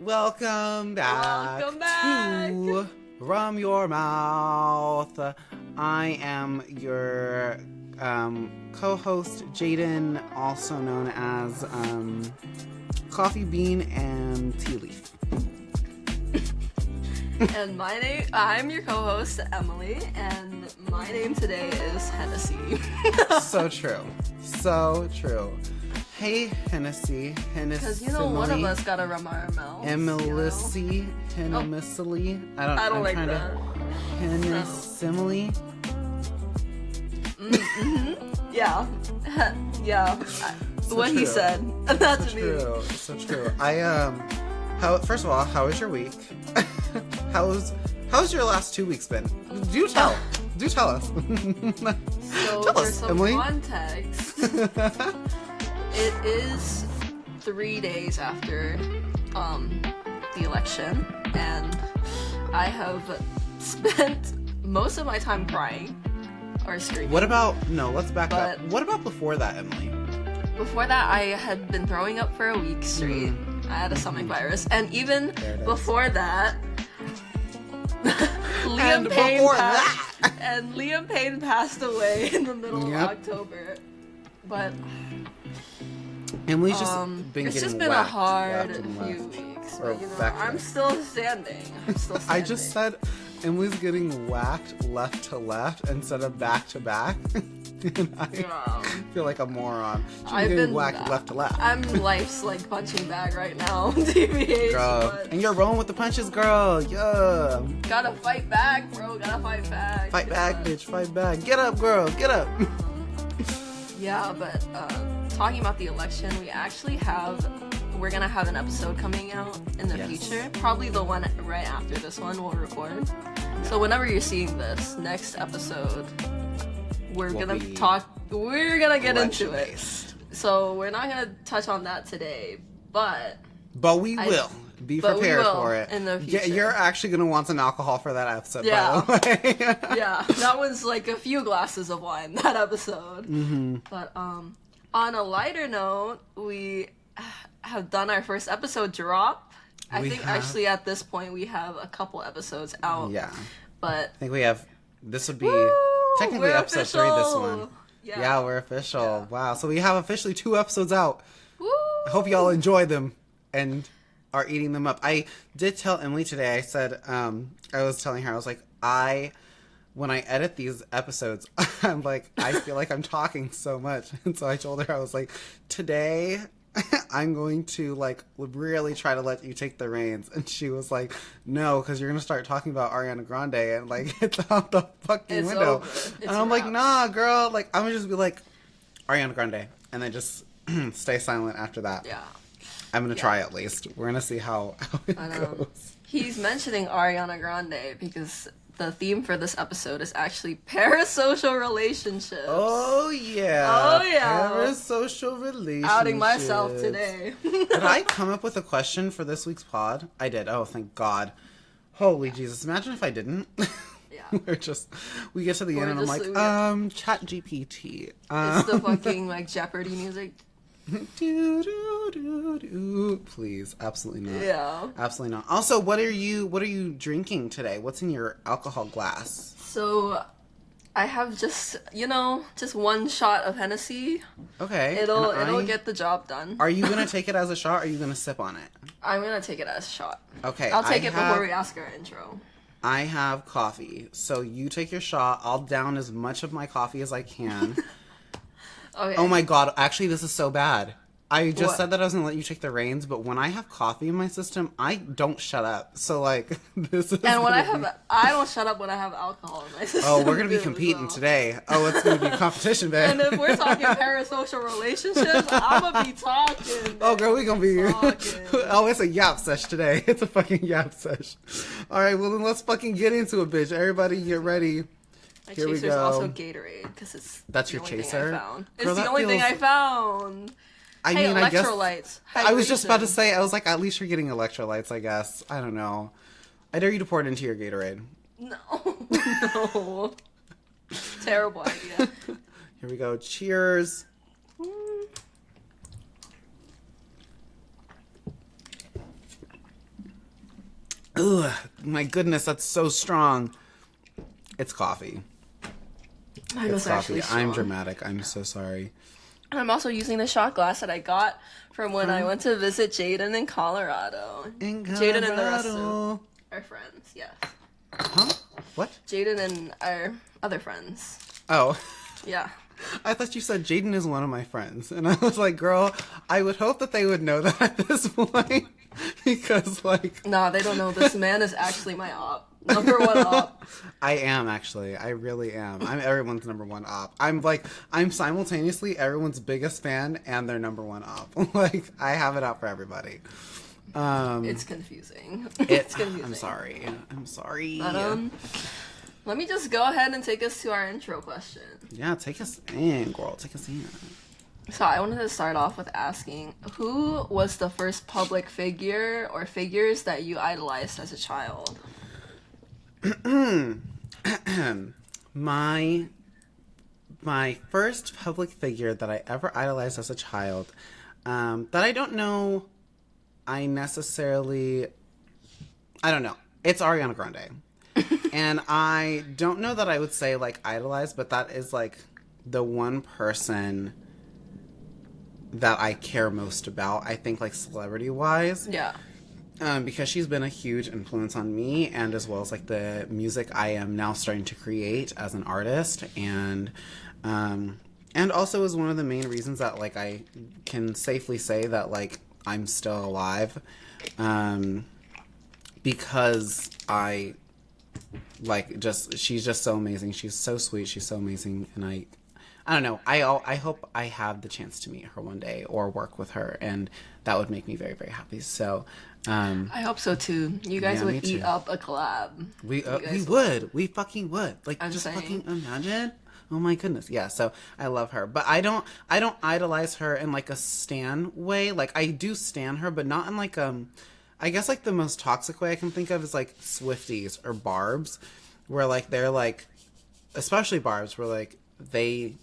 Welcome back, to Rum Your Mouth. I am your co-host, Jadon, also known as Coffee Bean and Tea Leaf. And I'm your co-host, Emily, and my name today is Hennessy. So true. So true. Hey, Hennessy. Because, one of us gotta rub our mouths. Emilissy. Hennemissily. I don't like that. Hennessimile. Mm-hmm. Yeah. Yeah. So what true. He said. That's so me. True. So true. First of all, how was your week? How's your last 2 weeks been? Do tell. Do tell us. So tell for us, some Emily. context, it is 3 days after the election, and I have spent most of my time crying or screaming. Let's back up. What about before that, Emily? Before that, I had bent throwing up for a week straight. I had a stomach virus, and even before that, Liam Payne passed away in the middle of October. But Emily's just been it's getting just been a hard few weeks. Or But, I'm still standing. I just said Emily's getting whacked left to left instead of back to back. And I feel like a moron. She's getting whacked left to left. I'm life's like punching bag right now, TBH. Girl. And you're rolling with the punches, girl. Yeah. Gotta fight back, bro. Gotta fight back. Fight back, bitch. Fight back. Get up, girl. Get up. Yeah, but talking about the election, we're gonna have an episode coming out in the future. Probably the one right after this one we'll record. So whenever you're seeing this next episode, we're gonna get into it. So we're not gonna touch on that today, but we will be prepared for it in the future. You're actually gonna want some alcohol for that episode. Yeah, by the way. yeah, that was like a few glasses of wine that episode. Mm-hmm. But on a lighter note, we have done our first episode drop. I think actually at this point we have a couple episodes out. Yeah, but I think we have. This would be technically episode official. 3. This one. Yeah, we're official. Yeah. Wow, so we have officially 2 episodes out. Woo! I hope y'all enjoy them and are eating them up. I did tell Emily today. I said I was telling her I was like when I edit these episodes, I'm like I feel like I'm talking so much, and so I told her I was like today. I'm going to like really try to let you take the reins, and she was like, "No, because you're gonna start talking about Ariana Grande and like it's out the fucking window." And I'm like, "Nah, girl. Like I'm gonna just be like Ariana Grande, and then just stay silent after that." Yeah, I'm gonna try at least. We're gonna see how it goes. He's mentioning Ariana Grande because the theme for this episode is actually parasocial relationships. Oh yeah. Parasocial relationships. Outing myself today. Did I come up with a question for this week's pod? I did. Oh, thank God. Holy Jesus. Imagine if I didn't. Yeah. we get to the end and I'm like, chat GPT. It's the fucking like Jeopardy music. Please, absolutely not. Yeah, absolutely not. Also, what are you drinking today? What's in your alcohol glass? So I have just one shot of Hennessy. Okay, it'll get the job done. Are you gonna take it as a shot, or are you gonna sip on it? I'm gonna take it as a shot. Okay, I'll take it before we ask our intro. I have coffee, so you take your shot. I'll down as much of my coffee as I can. Okay. Oh my God, actually this is so bad. I just said that I was gonna let you take the reins, but when I have coffee in my system, I don't shut up. So like this is and I don't shut up when I have alcohol in my system. Oh, we're gonna be competing today. Oh, it's gonna be a competition, babe. And if we're talking parasocial relationships, I'm gonna be talking. Man. Oh girl, we gonna be Oh, it's a yap sesh today. It's a fucking yap sesh. Alright, well then let's fucking get into it, bitch. Everybody get ready. My Here chaser's we go. Also Gatorade, because that's your chaser. It's the only thing I found. I mean, I guess electrolytes. I was just about to say. I was like, at least you're getting electrolytes. I guess. I don't know. I dare you to pour it into your Gatorade. No, no. Terrible idea. Here we go. Cheers. Ugh, my goodness, that's so strong. It's coffee. I know It's it's actually coffee. I'm strong. dramatic. I'm so sorry. And I'm also using the shot glass that I got from when I went to visit Jadon in Colorado. In Jadon and the rest of Colorado. our friends, yes. Huh? What? Jadon and our other friends. Oh. Yeah. I thought you said Jadon is one of my friends. And I was like, girl, I would hope that they would know that at this point. Because, like... Nah, they don't know. This man is actually my op. Number one op. I am, actually. I really am. I'm everyone's number one op. I'm simultaneously everyone's biggest fan and their number one op. Like, I have it out for everybody. It's confusing. It's confusing. I'm sorry. I'm sorry. But, let me just go ahead and take us to our intro question. Yeah, take us in, girl. Take us in. So I wanted to start off with asking, who was the first public figure or figures that you idolized as a child? My first public figure that I ever idolized as a child, that I don't know, I don't know. It's Ariana Grande. And I don't know that I would say, like, idolize, but that is, like, the one person that I care most about, I think, like, celebrity-wise. Yeah. Because she's been a huge influence on me, and as well as, like, the music I am now starting to create as an artist. And also is one of the main reasons that, like, I can safely say that, like, I'm still alive. Because she's just so amazing. She's so sweet. She's so amazing. And I don't know. I hope I have the chance to meet her one day or work with her, and that would make me very, very happy. So, I hope so too. You guys yeah, me would eat too. up a collab. we would. We fucking would. Like, I'm just saying. fucking imagine. Oh my goodness. Yeah, so I love her. But I don't idolize her in, like, a stan way. Like, I do stan her, but not in, like, I guess, like, the most toxic way I can think of is, like, Swifties or Barbs, where, like, they're, like, especially Barbs, where, like, they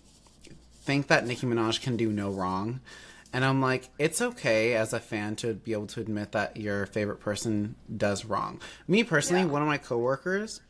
think that Nicki Minaj can do no wrong. And I'm like, it's okay as a fan to be able to admit that your favorite person does wrong. Me, personally, one of my coworkers,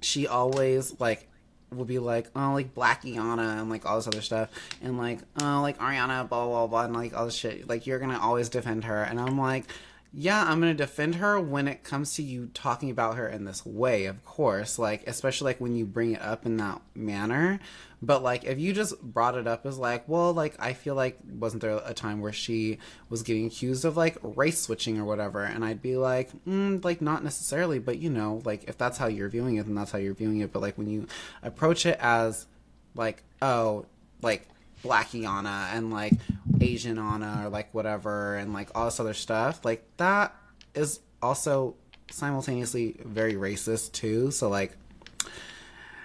she always, like, will be like, oh, like, Black Iana and, like, all this other stuff. And, like, oh, like, Ariana, blah, blah, blah, and, like, all this shit. Like, you're gonna always defend her. And I'm like... yeah, I'm going to defend her when it comes to you talking about her in this way, of course. Like, especially, like, when you bring it up in that manner. But, like, if you just brought it up as, like, well, like, I feel like, wasn't there a time where she was getting accused of, like, race switching or whatever? And I'd be like, like, not necessarily. But, you know, like, if that's how you're viewing it, then that's how you're viewing it. But, like, when you approach it as, like, oh, like... Black Iana and, like, Asian Anna or, like, whatever and, like, all this other stuff, like, that is also simultaneously very racist too. So, like,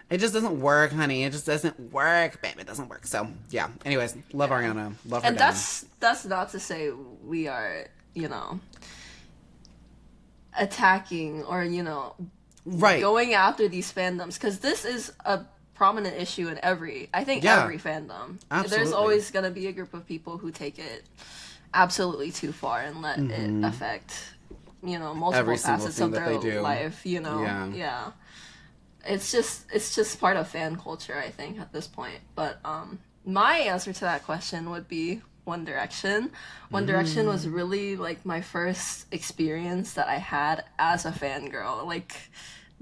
it just doesn't work, honey. It just doesn't work, babe. It doesn't work. So, yeah. Anyways, love Ariana. Love her. And that's not to say we are, you know, attacking or, you know, going after these fandoms, because this is a prominent issue in every fandom. Absolutely. There's always going to be a group of people who take it absolutely too far and let it affect, you know, multiple facets of their life, you know. Yeah. It's just part of fan culture, I think, at this point. But my answer to that question would be One Direction. One Direction was really, like, my first experience that I had as a fangirl. Like,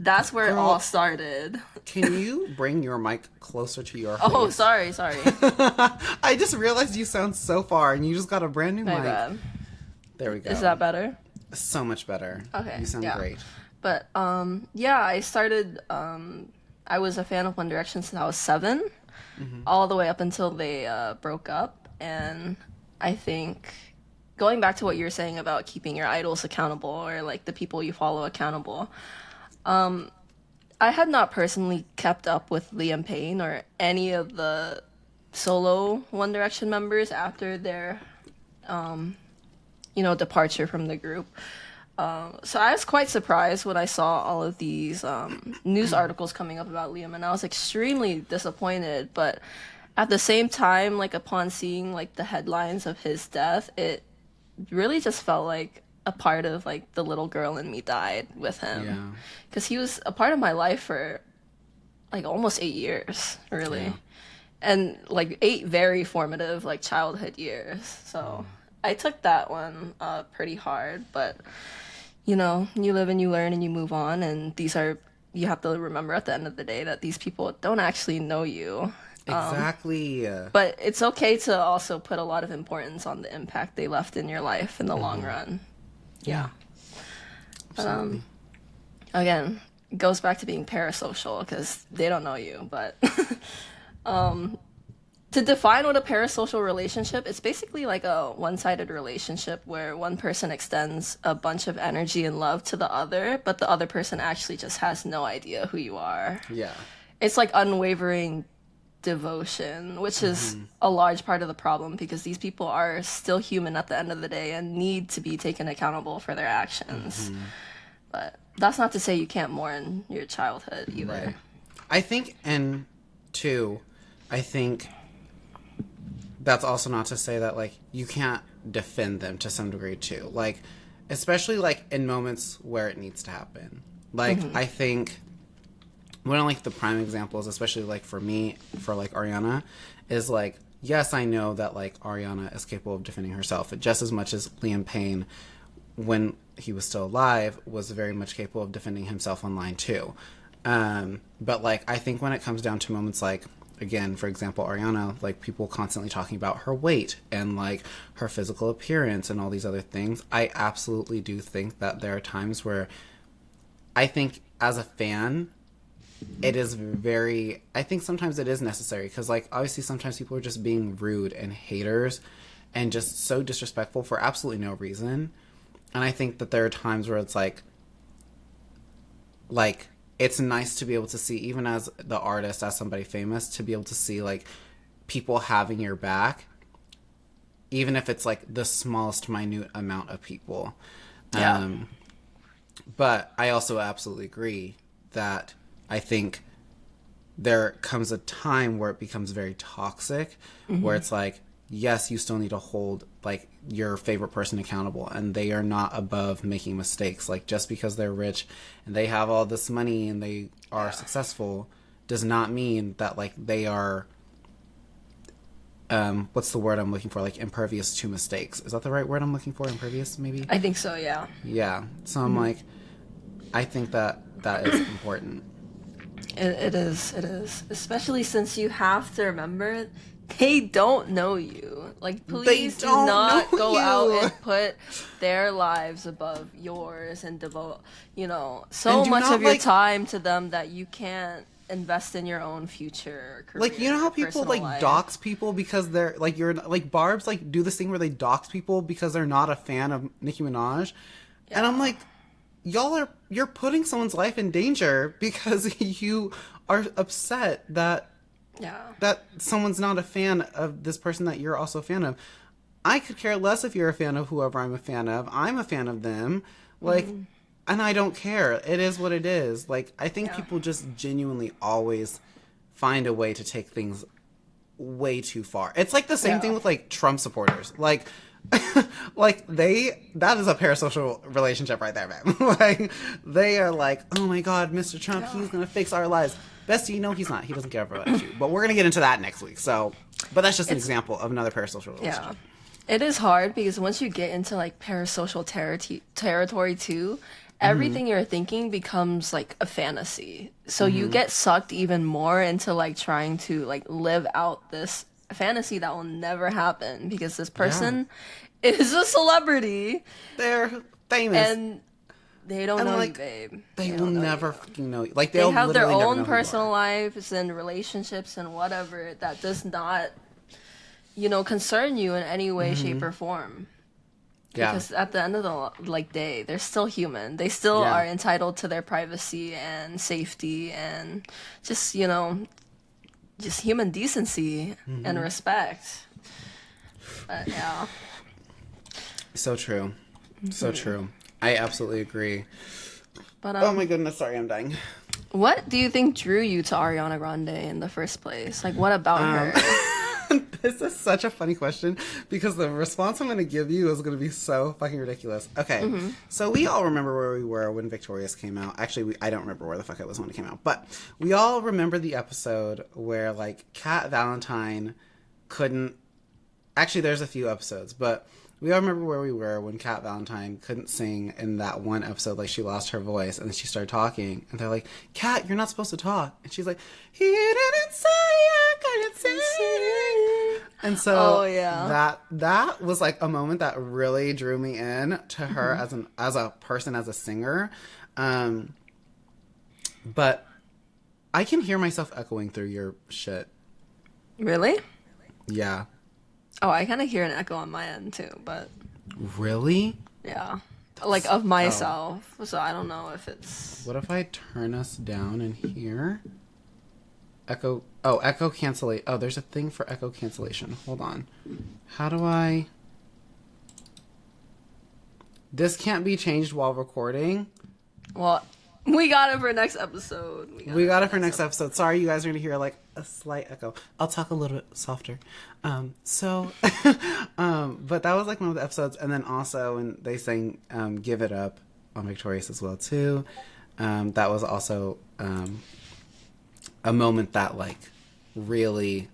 that's where it all started. Can you bring your mic closer to your face? Oh, sorry. I just realized you sound so far, and you just got a brand new mic. Bad. There we go. Is that better? So much better. Okay. You sound great. But, I started, I was a fan of One Direction since I was 7, all the way up until they broke up. And I think, going back to what you were saying about keeping your idols accountable, or, like, the people you follow accountable, I had not personally kept up with Liam Payne or any of the solo One Direction members after their, departure from the group. So I was quite surprised when I saw all of these news articles coming up about Liam, and I was extremely disappointed. But at the same time, like, upon seeing, like, the headlines of his death, it really just felt like a part of like the little girl in me died with him. Yeah. Because he was a part of my life for like almost 8 years, really. Yeah. And like 8 very formative like childhood years. So I took that one pretty hard, but you know, you live and you learn and you move on, and you have to remember at the end of the day that these people don't actually know you. Exactly. But it's okay to also put a lot of importance on the impact they left in your life in the long run. Yeah. Absolutely. Again, it goes back to being parasocial because they don't know you. But to define what a parasocial relationship, it's basically like a one-sided relationship where one person extends a bunch of energy and love to the other, but the other person actually just has no idea who you are. Yeah. It's like unwavering devotion, which is a large part of the problem because these people are still human at the end of the day and need to be taken accountable for their actions. But that's not to say you can't mourn your childhood either. Right. I think, and two, I think that's also not to say that, like, you can't defend them to some degree, too. Like, especially, like, in moments where it needs to happen. Like, I think one of, like, the prime examples, especially, like, for me, for, like, Ariana, is, like, yes, I know that, like, Ariana is capable of defending herself just as much as Liam Payne, when he was still alive, was very much capable of defending himself online, too. But, like, I think when it comes down to moments like, again, for example, Ariana, like, people constantly talking about her weight and, like, her physical appearance and all these other things, I absolutely do think that there are times where I think as a fan, it is very, I think sometimes it is necessary because, like, obviously sometimes people are just being rude and haters and just so disrespectful for absolutely no reason. And I think that there are times where it's like, it's nice to be able to see, even as the artist, as somebody famous, to be able to see, like, people having your back, even if it's, like, the smallest minute amount of people. Yeah. But I also absolutely agree that I think there comes a time where it becomes very toxic, where it's like, yes, you still need to hold, like, your favorite person accountable, and they are not above making mistakes. Like, just because they're rich and they have all this money and they are successful does not mean that, like, they are, what's the word I'm looking for? Like, impervious to mistakes. Is that the right word I'm looking for? Impervious, maybe? I think so, yeah. Yeah. So I'm like, I think that is important. It is. Especially since you have to remember they don't know you. Like, please do not go out and put their lives above yours and devote, so much of your time to them that you can't invest in your own future career. Like, you know how people, like, dox people because they're, like, you're, like, Barb's, like, do this thing where they dox people because they're not a fan of Nicki Minaj. Yeah. And I'm like, you're putting someone's life in danger because you are upset that someone's not a fan of this person that you're also a fan of. I could care less if you're a fan of whoever I'm a fan of. I'm a fan of them. Like, and I don't care. It is what it is. Like, I think people just genuinely always find a way to take things way too far. It's like the same thing with, like, Trump supporters. Like, like, that is a parasocial relationship right there, man. Like, they are like, oh my god, Mr. Trump, he's gonna fix our lives. Bestie, no, he's not. He doesn't care about you. But we're gonna get into that next week. So, but that's just an example of another parasocial relationship. Yeah. It is hard because once you get into, like, parasocial territory too, everything you're thinking becomes, like, a fantasy. So you get sucked even more into, like, trying to, like, live out this fantasy that will never happen because this person is a celebrity. They're famous. And they don't know, like, you, babe. They will never fucking know you. Like, they have their own personal lives and relationships and whatever that does not, concern you in any way, shape, or form. Yeah. Because at the end of the day, they're still human. They still are entitled to their privacy and safety and just, just human decency and respect. But yeah. So true. So true. I absolutely agree. But oh my goodness, sorry, I'm dying. What do you think drew you to Ariana Grande in the first place? Like, what about her? This is such a funny question because the response I'm going to give you is going to be so fucking ridiculous. Okay, so we all remember where we were when Victorious came out. Actually, I don't remember where the fuck I was when it came out, but we all remember the episode where like Kat Valentine couldn't. Actually, there's a few episodes, but we all remember where we were when Kat Valentine couldn't sing in that one episode. Like, she lost her voice, and then she started talking. And they're like, Kat, you're not supposed to talk. And she's like, he didn't say I couldn't sing. And so that was, like, a moment that really drew me in to her as a person, as a singer. But I can hear myself echoing through your shit. Really? Yeah. Oh, I kind of hear an echo on my end too, but... Really? Yeah. Like, of myself. So I don't know if it's... What if I turn us down in here? Echo... Oh, echo cancellation. Oh, there's a thing for echo cancellation. Hold on. How do I... This can't be changed while recording. Well, we got it for next episode. We got it for next episode. Sorry, you guys are going to hear, like, a slight echo. I'll talk a little bit softer. But that was, like, one of the episodes. And then also, when they sang Give It Up on Victorious as well, too. That was also a moment that, like, really,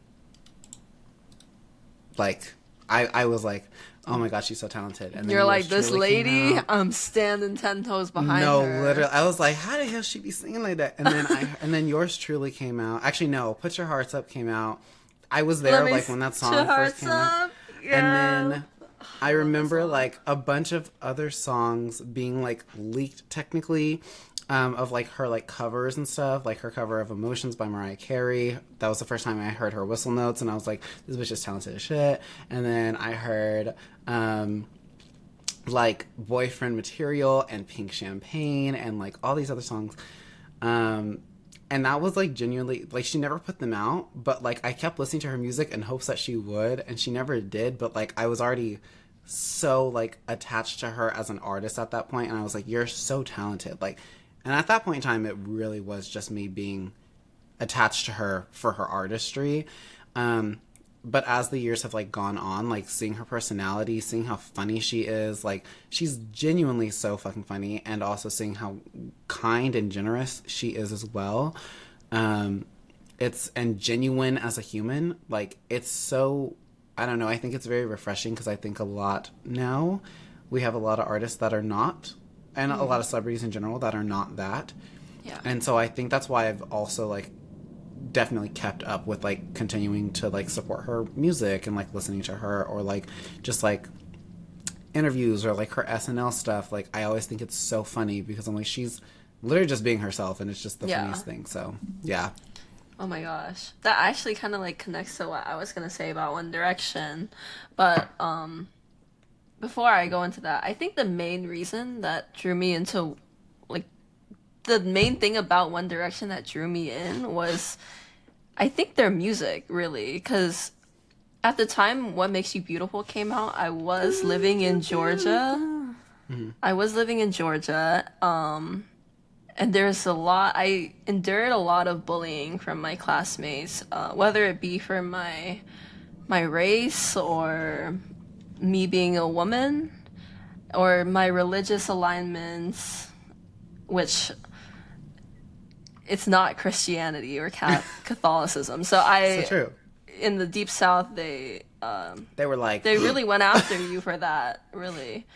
like, I was like, oh my god, she's so talented. And then you're like, this lady, I'm standing 10 toes behind her. No, literally. I was like, how the hell she be singing like that? And then and then Yours Truly came out. Actually, no, Put Your Hearts Up came out. I was there, like, when that song first came out. Yeah. And then I remember, like, a bunch of other songs being, like, leaked technically, of, like, her, like, covers and stuff. Like, her cover of Emotions by Mariah Carey. That was the first time I heard her whistle notes, and I was like, this bitch is talented as shit. And then I heard, like, Boyfriend Material and Pink Champagne and, like, all these other songs. And that was, like, genuinely, like, she never put them out, but, like, I kept listening to her music in hopes that she would, and she never did, but, like, I was already so, like, attached to her as an artist at that point, and I was like, you're so talented, like, and at that point in time, it really was just me being attached to her for her artistry, but as the years have, like, gone on, like, seeing her personality, seeing how funny she is, like, she's genuinely so fucking funny, and also seeing how kind and generous she is as well, and genuine as a human, like, it's so, I don't know, I think it's very refreshing, because I think a lot now, we have a lot of artists that are not, and a lot of celebrities in general that are not that, and so I think that's why I've also, like, definitely kept up with, like, continuing to, like, support her music and, like, listening to her, or, like, just, like, interviews or, like, her SNL stuff. Like, I always think it's so funny because I'm like, she's literally just being herself, and it's just the funniest thing. So yeah. Oh my gosh, that actually kind of, like, connects to what I was gonna say about One Direction, but before I go into that, I think the main reason that drew me into, like, the main thing about One Direction that drew me in was, I think, their music, really, because at the time What Makes You Beautiful came out, I was living in Georgia. I was living in Georgia, and I endured a lot of bullying from my classmates, whether it be for my race, or me being a woman, or my religious alignments, which... it's not Christianity or Catholicism. So true. In the Deep South, they were like... they really went after you for that, really.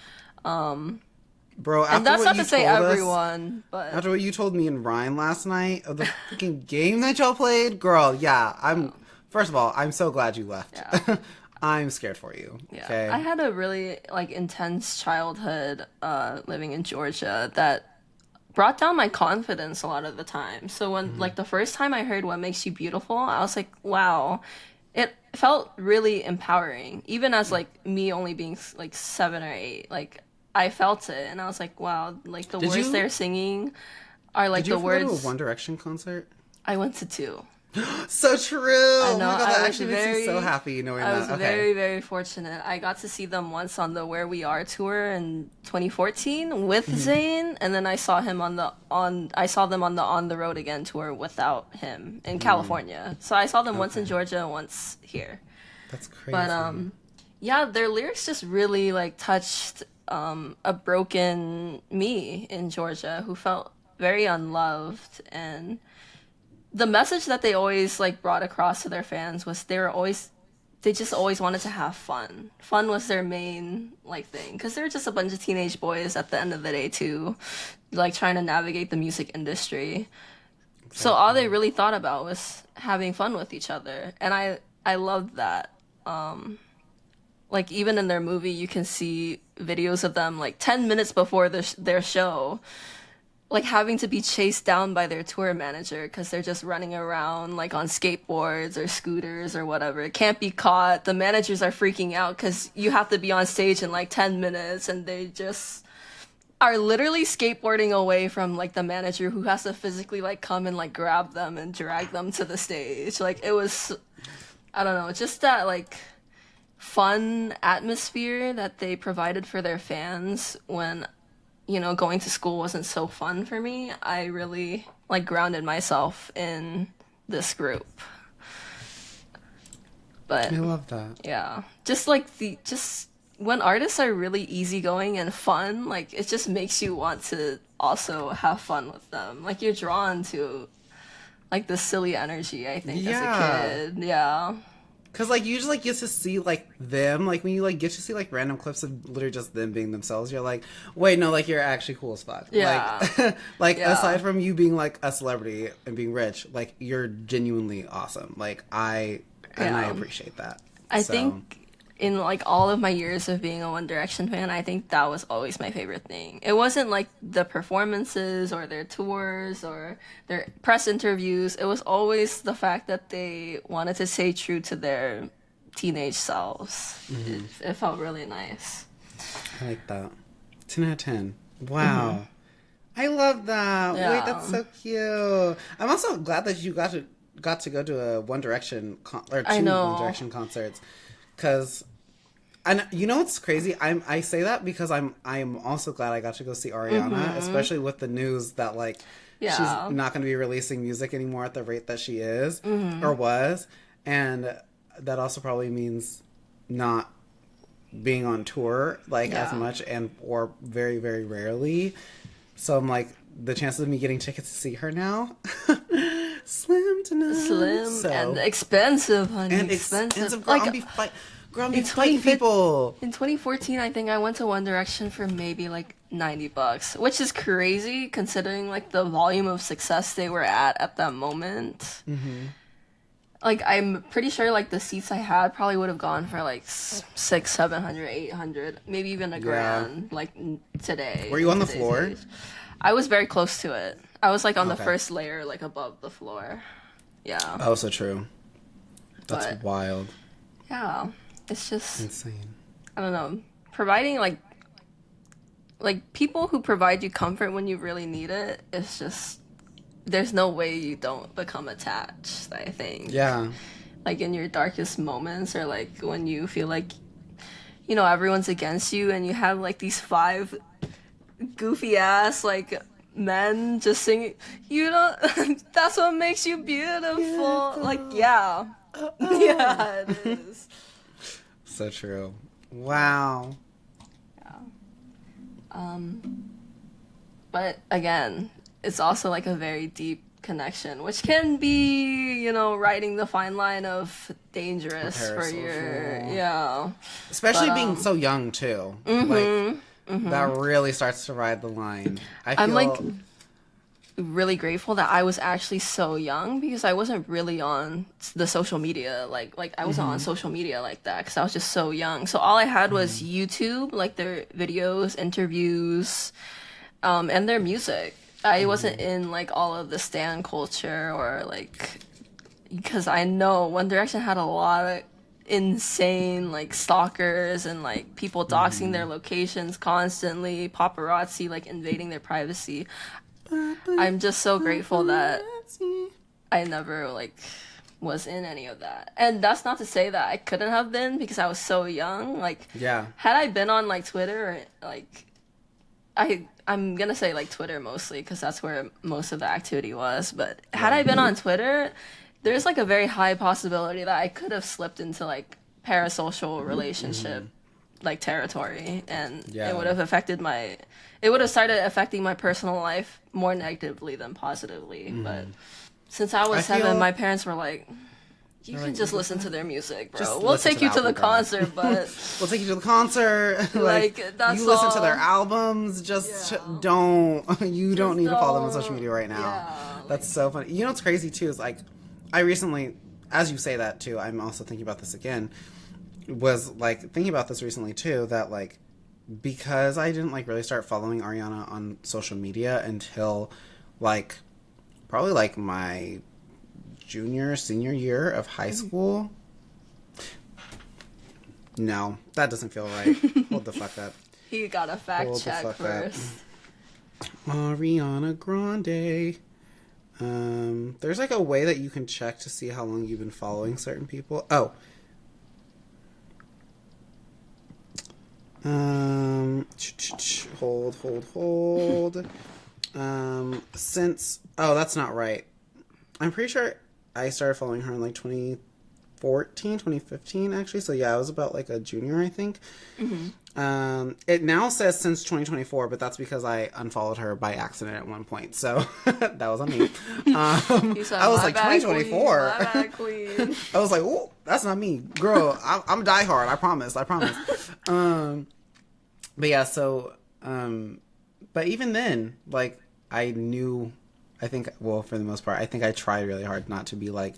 Bro, after and that's what not you to say told us, everyone, but... After what you told me in Ryan last night, of the freaking game that y'all played, girl, first of all, I'm so glad you left. Yeah. I'm scared for you. Yeah. Okay? I had a really, like, intense childhood living in Georgia that brought down my confidence a lot of the time. So when, like, the first time I heard What Makes You Beautiful, I was like, wow. It felt really empowering. Even as, like, me only being, like, 7 or 8. Like, I felt it, and I was like, wow, like, the words they're singing are, like, the words... Did you go to a One Direction concert? I went to 2. So true. I know. Oh my God, that actually makes me so happy knowing that. I was very, very fortunate. I got to see them once on the Where We Are tour in 2014 with Zayn, and then I saw him on them on the On the Road Again tour without him in California. So I saw them once in Georgia and once here. That's crazy. But yeah, their lyrics just really like touched a broken me in Georgia who felt very unloved, and the message that they always like brought across to their fans was they just always wanted to have fun. Fun was their main like thing because they're just a bunch of teenage boys at the end of the day too, like trying to navigate the music industry. So all they really thought about was having fun with each other, and I loved that. Like even in their movie, you can see videos of them like 10 minutes before their show, like having to be chased down by their tour manager because they're just running around like on skateboards or scooters or whatever. It can't be caught. The managers are freaking out because you have to be on stage in like 10 minutes, and they just are literally skateboarding away from like the manager who has to physically like come and like grab them and drag them to the stage. Like it was, I don't know, just that like fun atmosphere that they provided for their fans when, you know, going to school wasn't so fun for me. I really like grounded myself in this group. But I love that. yeah, just like just when artists are really easygoing and fun, like it just makes you want to also have fun with them. Like you're drawn to like the silly energy, I think, as a kid. Yeah. Cause like you just like get to see like them, like when you like get to see like random clips of literally just them being themselves, you're like, wait, no, like you're actually cool as fuck. Yeah. Like Yeah. aside from you being like a celebrity and being rich, like you're genuinely awesome. Like I appreciate that. I think in like all of my years of being a One Direction fan, I think that was always my favorite thing. It wasn't like the performances or their tours or their press interviews. It was always the fact that they wanted to stay true to their teenage selves. It felt really nice. I like that. 10 out of 10. Wow. I love that. Yeah. Wait, that's so cute. I'm also glad that you got to go to a One Direction or two One Direction concerts, because and you know what's crazy? I say that because I'm also glad I got to go see Ariana, especially with the news that like she's not going to be releasing music anymore at the rate that she is or was, and that also probably means not being on tour like as much and or very very rarely. So I'm like, the chances of me getting tickets to see her now slim to none. Slim and expensive, honey. And expensive. Like, Girl, I'm be fighting people. In 2014, I think I went to One Direction for maybe like $90, which is crazy considering like the volume of success they were at that moment. Like I'm pretty sure like the seats I had probably would have gone for like 600, 700, 800, maybe even a grand like today. Were you on the floor? Age. I was very close to it. I was like on the first layer, like above the floor. Yeah. Oh, so true. That's But, wild. Yeah. It's just Insane. I don't know. Providing like people who provide you comfort when you really need it, it's just there's no way you don't become attached, I think. Yeah. Like in your darkest moments or like when you feel like, you know, everyone's against you and you have like these 5 goofy ass like men just singing, you know, that's what makes you beautiful. Like, yeah. Yeah, it is. So true. Wow. Yeah. But again, it's also like a very deep connection, which can be, you know, riding the fine line of dangerous for your, especially being so young too. Like that really starts to ride the line. I'm like really grateful that I was actually so young because I wasn't really on the social media like I wasn't on social media like that because I was just so young. So all I had was YouTube, like their videos, interviews, and their music. I wasn't in like all of the stan culture or like, because I know One Direction had a lot of insane like stalkers and like people doxing their locations constantly, paparazzi like invading their privacy. I'm just so grateful that I never like was in any of that. And that's not to say that I couldn't have been because I was so young. Like, had I been on like Twitter or like I'm gonna say like Twitter mostly because that's where most of the activity was, but had I been on Twitter, there's like a very high possibility that I could have slipped into like parasocial relationship like territory, and Yeah. it would have started affecting my personal life more negatively than positively. But since I was I 7, feel- my parents were like, you can like, just listen to their music, bro. Just We'll listen take to you the to the album, bro." concert, but We'll take you to the concert. Like, that's you listen to all. their albums. Just Yeah. don't. You don't need to follow them on don't. social media right now. Yeah, That's so funny. You know what's crazy too is like, I recently, as you say that too, I'm also thinking about this again. Was like thinking about this recently too. That like, because I didn't like really start following Ariana on social media until like probably like my senior year of high school. No, that doesn't feel right. Hold the fuck up. he got a fact Hold the check fuck up. first. Ariana Grande. There's like a way that you can check to see how long you've been following certain people. Oh. Hold. That's not right. I'm pretty sure I started following her in like 2015 actually. So yeah, I was about like a junior, I think. It now says since 2024, but that's because I unfollowed her by accident at one point. So that was on me. He said, I was "My like bad, 2024. Queen, my bad, queen." I was like, oh, that's not me, girl. I'm diehard. I promise. But yeah, so, but even then, like, I think, well, for the most part, I think I tried really hard not to be like,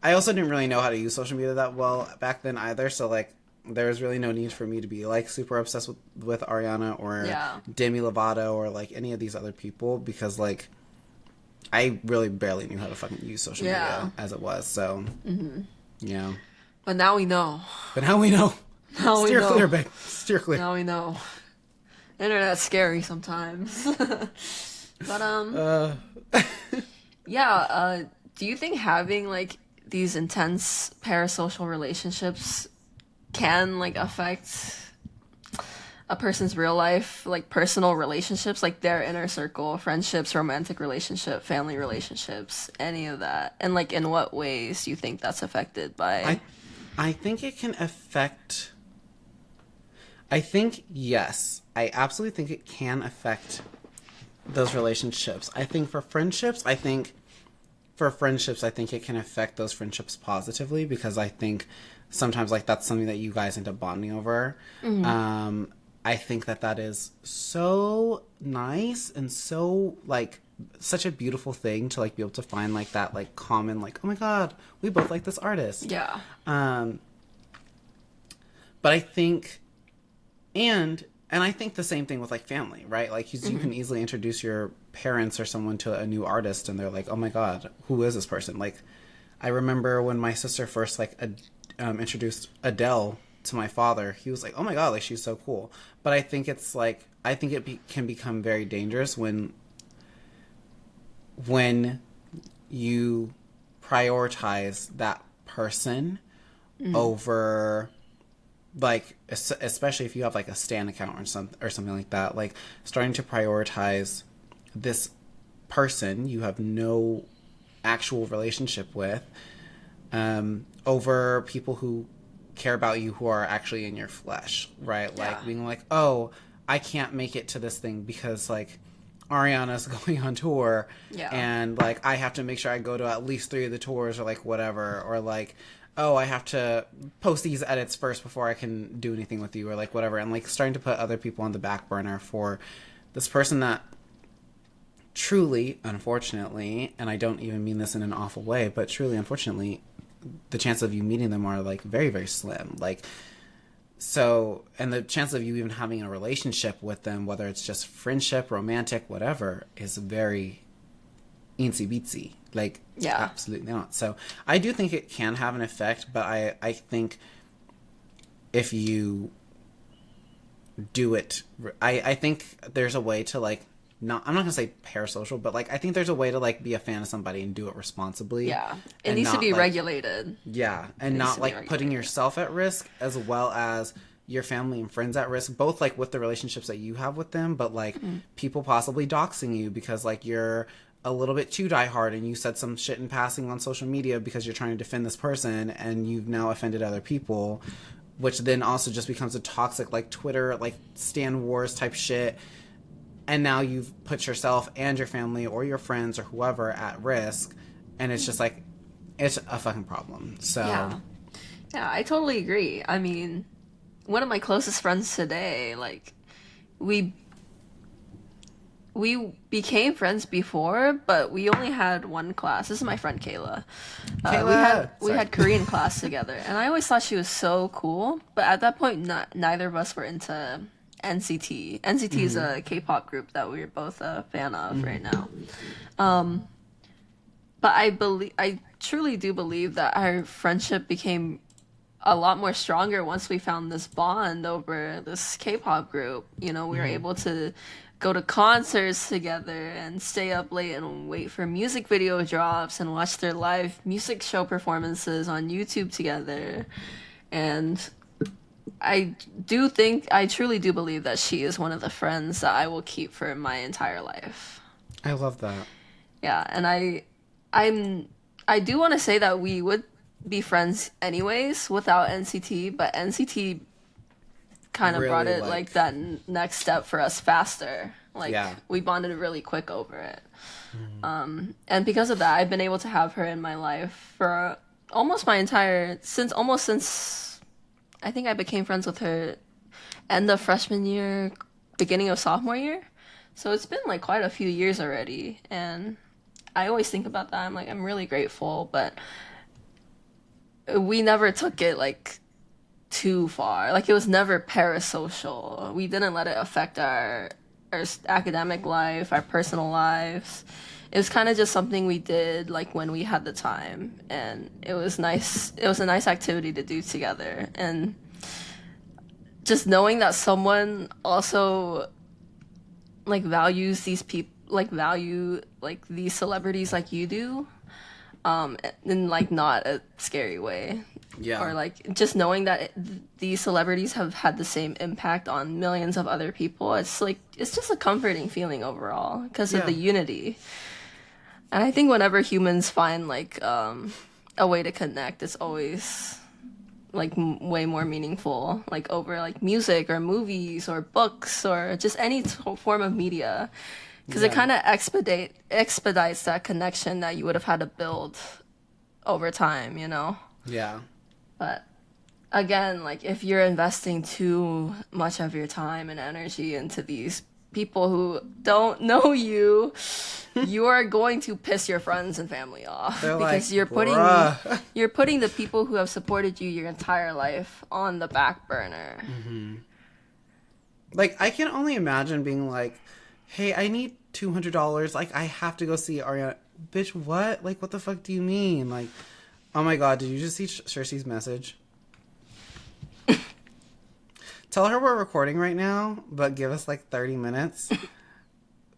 I also didn't really know how to use social media that well back then either. So like, there was really no need for me to be like super obsessed with Ariana or Demi Lovato or like any of these other people, because like, I really barely knew how to fucking use social media as it was. So, yeah. But now we know. Now we know. Now Steer we know. clear, babe. Steer clear. Now we know. Internet's scary sometimes. But do you think having like these intense parasocial relationships can like affect a person's real life, like personal relationships, like their inner circle, friendships, romantic relationship, family relationships, any of that? And like in what ways do you think that's affected by? I think it can affect. I think, yes, I absolutely think it can affect those relationships. I think for friendships, it can affect those friendships positively, because I think sometimes like that's something that you guys end up bonding over. I think that is so nice and so like such a beautiful thing to like be able to find like that like common like, oh my god, we both like this artist. Yeah. But I think, and I think the same thing with like family, right? Like you can easily introduce your parents or someone to a new artist and they're like, oh my god, who is this person? Like, I remember when my sister first like introduced Adele to my father, he was like, oh my god, like she's so cool. But I think it's like, I think it can become very dangerous when you prioritize that person over, like, especially if you have like a Stan account or something like that, like starting to prioritize this person you have no actual relationship with over people who care about you, who are actually in your flesh, right? Yeah. Like being like, oh, I can't make it to this thing because like Ariana's going on tour, and like I have to make sure I go to at least 3 of the tours or like whatever, or like, oh, I have to post these edits first before I can do anything with you, or like whatever, and like starting to put other people on the back burner for this person that truly, unfortunately, and I don't even mean this in an awful way, but truly, unfortunately, the chance of you meeting them are like very, very slim. Like, so, and the chance of you even having a relationship with them, whether it's just friendship, romantic, whatever, is very eensy beatsy. Like, absolutely not. So I do think it can have an effect, but I think if you do it, I think there's a way to like, I'm not gonna say parasocial, but like I think there's a way to like be a fan of somebody and do it responsibly. Yeah, it needs to be regulated. Yeah, and not like putting yourself at risk as well as your family and friends at risk, both like with the relationships that you have with them, but like people possibly doxing you because like you're a little bit too diehard and you said some shit in passing on social media because you're trying to defend this person and you've now offended other people, which then also just becomes a toxic, like, Twitter, like, Stan Wars type shit. And now you've put yourself and your family or your friends or whoever at risk. And it's just like, it's a fucking problem. So. Yeah, I totally agree. I mean, one of my closest friends today, like, we became friends before, but we only had one class. This is my friend Kayla. We had Korean class together, and I always thought she was so cool. But at that point, neither of us were into NCT. NCT is a K-pop group that we're both a fan of right now. But I truly do believe that our friendship became a lot more stronger once we found this bond over this K-pop group. You know, we were able to go to concerts together and stay up late and wait for music video drops and watch their live music show performances on YouTube together. And I truly do believe that she is one of the friends that I will keep for my entire life. I love that. Yeah, and I do want to say that we would be friends anyways without NCT, but NCT kind of brought it like that next step for us faster. Like, we bonded really quick over it. And because of that, I've been able to have her in my life for almost since I think I became friends with her end of freshman year, beginning of sophomore year. So it's been like quite a few years already. And I always think about that. I'm like, I'm really grateful, but we never took it like too far. Like, it was never parasocial. We didn't let it affect our academic life, our personal lives. It was kind of just something we did like when we had the time, and it was nice. It was a nice activity to do together, and just knowing that someone also like values these people, like value like these celebrities like you do, in like not a scary way. Yeah. Or like just knowing that these celebrities have had the same impact on millions of other people. It's just a comforting feeling overall because of the unity. And I think whenever humans find like a way to connect, it's always like way more meaningful, like over like music or movies or books or just any form of media, because it kind of expedites that connection that you would have had to build over time, you know? Yeah. But again, like, if you're investing too much of your time and energy into these people who don't know you, you are going to piss your friends and family off. They're because like, you're putting the people who have supported you your entire life on the back burner. Mm-hmm. Like, I can only imagine being like, hey, I need $200. Like, I have to go see Ariana. Bitch, what? Like, what the fuck do you mean? Like, oh my god, did you just see Cersei's message? Tell her we're recording right now, but give us like 30 minutes.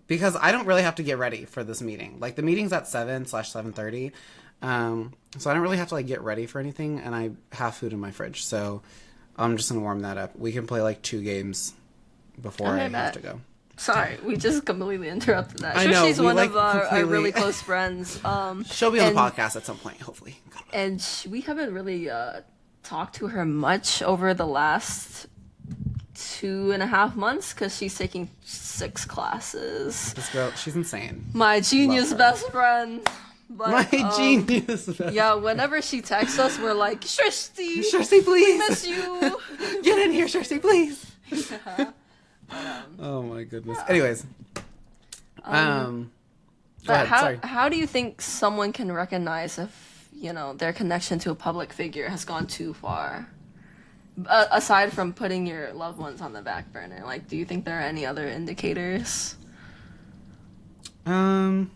Because I don't really have to get ready for this meeting. Like, the meeting's at 7/7:30. So I don't really have to like get ready for anything, and I have food in my fridge. So I'm just gonna warm that up. We can play like 2 games before I have to go. Sorry, we just completely interrupted that. I know, she's one like of our really close friends. She'll be on the podcast at some point, hopefully. And we haven't really talked to her much over the last 2.5 months because she's taking 6 classes. This girl, she's insane. My genius best friend. But, my genius best friend. Yeah, whenever she texts us, we're like, Shirsti, please. We miss you. Get in here, Shirsti, please. Yeah. Oh my goodness. Anyways. Go But ahead, how do you think someone can recognize if, you know, their connection to a public figure has gone too far? Aside from putting your loved ones on the back burner, like, do you think there are any other indicators? Nope.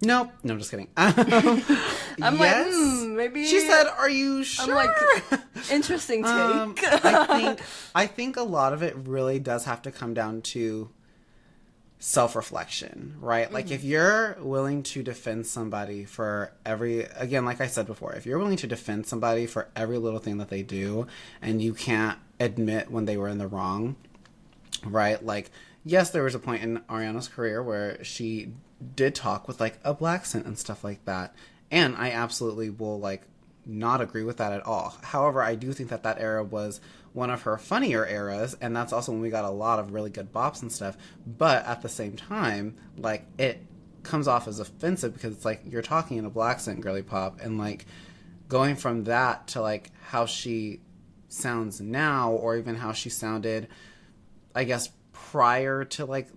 No, I'm just kidding. I'm yes. like, maybe. She said, "Are you sure?" I'm like, interesting take. I think a lot of it really does have to come down to self-reflection, right? Mm-hmm. Like, if you're willing to defend somebody for again, like I said before, if you're willing to defend somebody for every little thing that they do, and you can't admit when they were in the wrong, right? Like, yes, there was a point in Ariana's career where she did talk with like a black accent and stuff like that. And I absolutely will like not agree with that at all. However, I do think that that era was one of her funnier eras, and that's also when we got a lot of really good bops and stuff. But at the same time, like, it comes off as offensive because it's like you're talking in a black accent girly pop, and like going from that to like how she sounds now, or even how she sounded, I guess, prior to like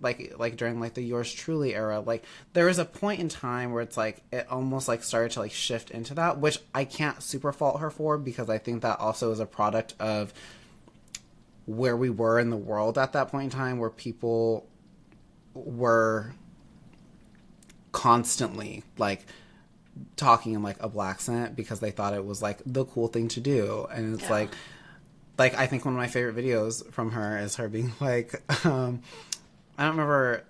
during like the Yours Truly era, like there was a point in time where it's like it almost like started to like shift into that, which I can't super fault her for, because I think that also is a product of where we were in the world at that point in time, where people were constantly like talking in like a black accent because they thought it was like the cool thing to do. And it's like I think one of my favorite videos from her is her being like, I don't remember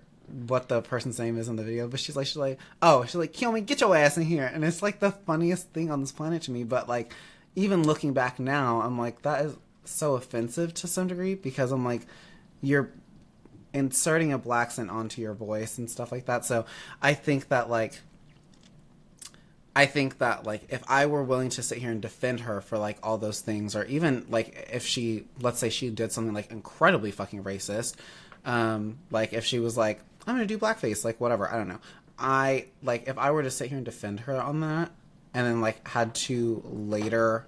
what the person's name is in the video, but she's like, Kiyomi, get your ass in here. And it's like the funniest thing on this planet to me. But like, even looking back now, I'm like, that is so offensive to some degree, because I'm like, you're inserting a black accent onto your voice and stuff like that. So I think that like if I were willing to sit here and defend her for like all those things, or even like if she, let's say she did something like incredibly fucking racist, like if she was like, I'm gonna do blackface, like whatever, I don't know. If I were to sit here and defend her on that, and then like had to later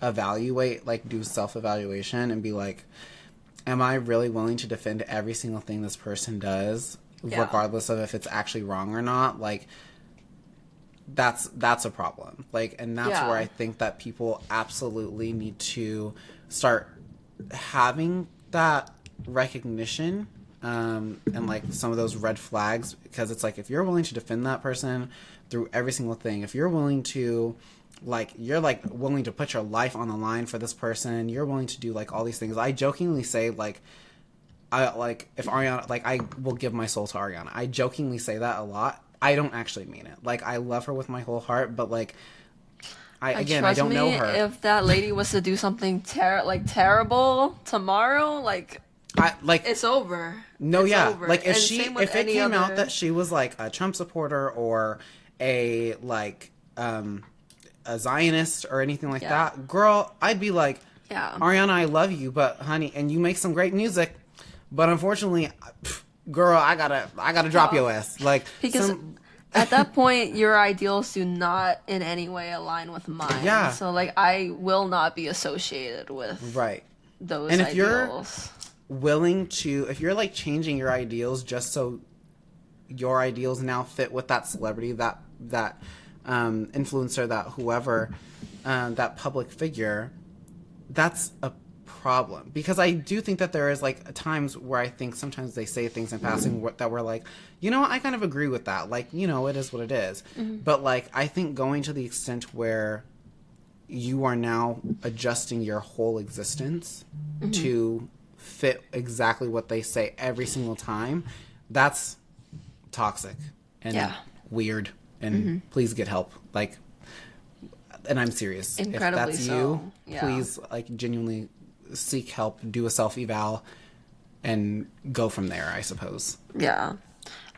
evaluate, like do self-evaluation and be like, am I really willing to defend every single thing this person does, regardless of if it's actually wrong or not? Like, that's a problem. Like, and that's where I think that people absolutely need to start having that recognition, and like some of those red flags, because it's like, if you're willing to defend that person through every single thing, if you're willing to like, you're like willing to put your life on the line for this person, you're willing to do like all these things. I jokingly say like, if Ariana, like, I will give my soul to Ariana. I jokingly say that a lot. I don't actually mean it. Like, I love her with my whole heart, but like, I don't know her. If that lady was to do something terrible tomorrow, like it's over. No, it's yeah. over. Like if it came out other... that she was like a Trump supporter or a Zionist or anything like that, girl, I'd be like, Ariana, I love you, but honey, and you make some great music, but unfortunately, girl, I gotta drop your ass. Like, because at that point, your ideals do not in any way align with mine. Yeah. So like, I will not be associated with those. And if ideals. You're willing to, if you're like changing your ideals just so your ideals now fit with that celebrity, that influencer, that whoever, that public figure, that's a problem. Because I do think that there is like times where I think sometimes they say things in passing that we're like, you know, I kind of agree with that. Like, you know, it is what it is. Mm-hmm. But like, I think going to the extent where you are now adjusting your whole existence to fit exactly what they say every single time, that's toxic and weird. And please get help. Like, and I'm serious. Incredibly if that's you, please like genuinely seek help, do a self-eval, and go from there, I suppose. Yeah.